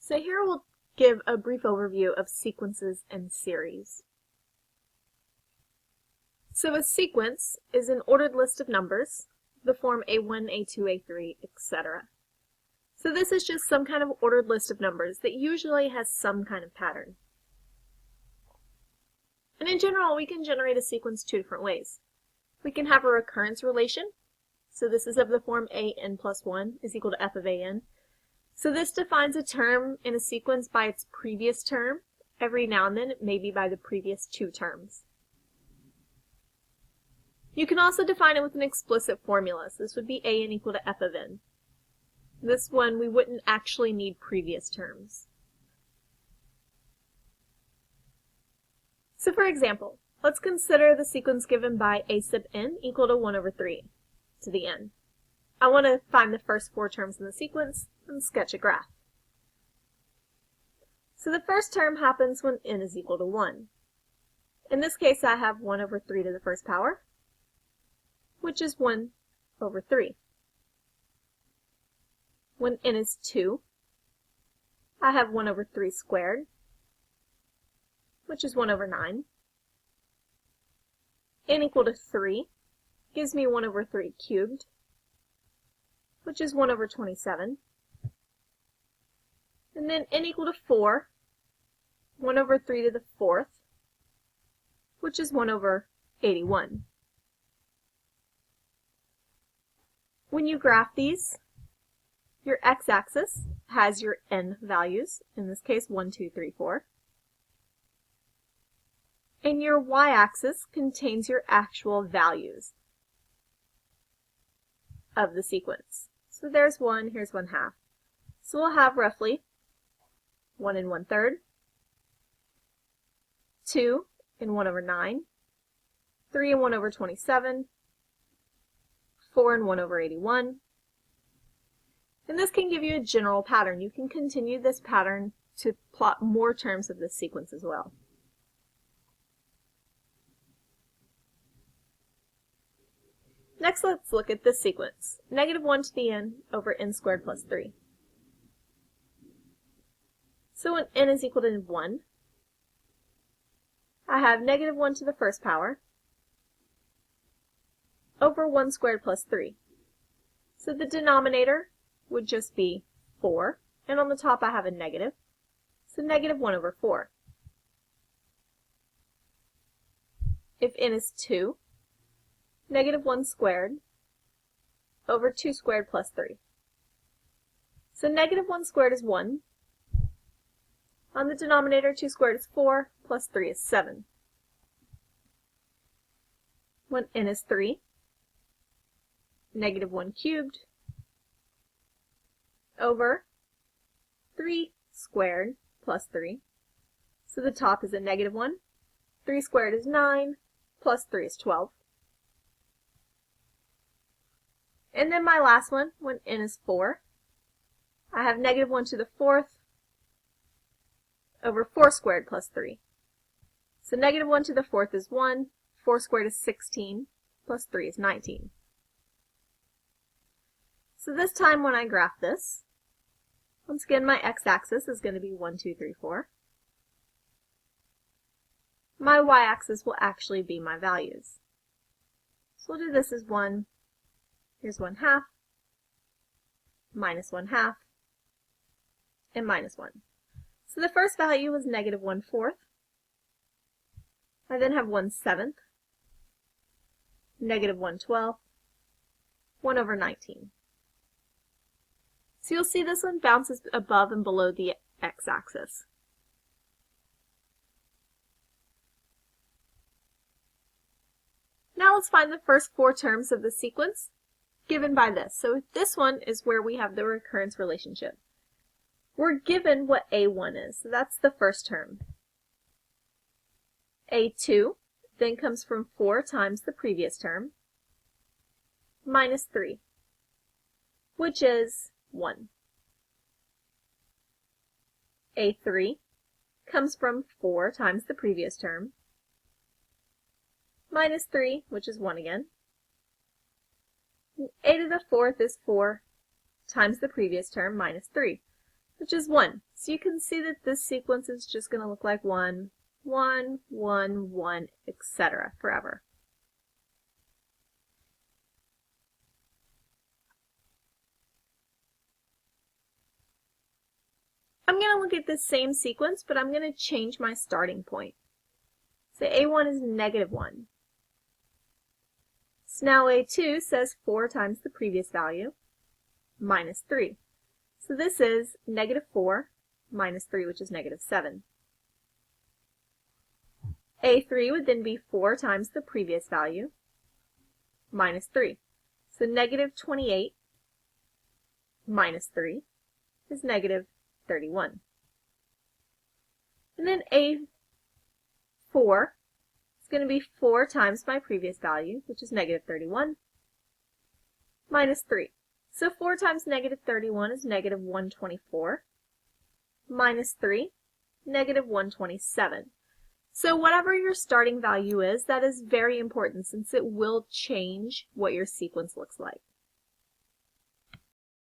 So here we'll give a brief overview of sequences and series. So a sequence is an ordered list of numbers, the form A1, A2, A3, etc. So this is just some kind of ordered list of numbers that usually has some kind of pattern. And in general, we can generate a sequence two different ways. We can have a recurrence relation. So this is of the form an plus 1 is equal to f of an. So this defines a term in a sequence by its previous term. Every now and then it may be by the previous two terms. You can also define it with an explicit formula. So this would be an equal to f of n. This one we wouldn't actually need previous terms. So for example, let's consider the sequence given by a sub n equal to 1 over 3 to the n. I want to find the first four terms in the sequence and sketch a graph. So the first term happens when n is equal to 1. In this case, I have 1 over 3 to the first power, which is 1 over 3. When n is 2, I have 1 over 3 squared, which is 1 over 9. N equal to 3 gives me 1 over 3 cubed, which is 1 over 27. And then n equal to 4, 1 over 3 to the fourth, which is 1 over 81. When you graph these, your x-axis has your n values, in this case 1, 2, 3, 4. And your y-axis contains your actual values of the sequence. So there's 1, here's 1/2. So we'll have roughly 1 and 1/3, 2 and 1 over 9, 3 and 1 over 27, 4 and 1 over 81. And this can give you a general pattern. You can continue this pattern to plot more terms of this sequence as well. Next, let's look at this sequence. Negative 1 to the n over n squared plus 3. So when n is equal to 1, I have negative 1 to the first power over 1 squared plus 3. So the denominator would just be 4, and on the top I have a negative, so negative 1 over 4. If n is 2, negative 1 squared over 2 squared plus 3. So negative 1 squared is 1. On the denominator, 2 squared is 4, plus 3 is 7. When n is 3, negative 1 cubed over 3 squared plus 3. So the top is a negative 1. 3 squared is 9, plus 3 is 12. And then my last one, when n is 4, I have negative 1 to the fourth over 4 squared plus 3. So negative 1 to the fourth is 1, 4 squared is 16, plus 3 is 19. So this time when I graph this, once again my x-axis is going to be 1, 2, 3, 4. My y-axis will actually be my values. So we'll do this as 1, here's 1/2, minus 1/2, and minus 1. So the first value was negative 1/4. I then have 1/7, negative 1/12, 1 over 19. So you'll see this one bounces above and below the x-axis. Now let's find the first four terms of the sequence given by this. So this one is where we have the recurrence relationship. We're given what A1 is, so that's the first term. A2 then comes from 4 times the previous term, minus 3, which is 1. A3 comes from 4 times the previous term, minus 3, which is 1 again. A to the fourth is 4 times the previous term, minus 3. which is 1. So you can see that this sequence is just going to look like 1, 1, 1, 1, etc. forever. I'm going to look at this same sequence, but I'm going to change my starting point. So A1 is -1. So now A2 says 4 times the previous value, minus 3. So this is -4 minus 3, which is -7. A3 would then be 4 times the previous value, minus 3. So -28 minus 3 is -31. And then A4 is going to be 4 times my previous value, which is -31, minus 3. So 4 times -31 is -124, minus 3, -127. So whatever your starting value is, that is very important since it will change what your sequence looks like.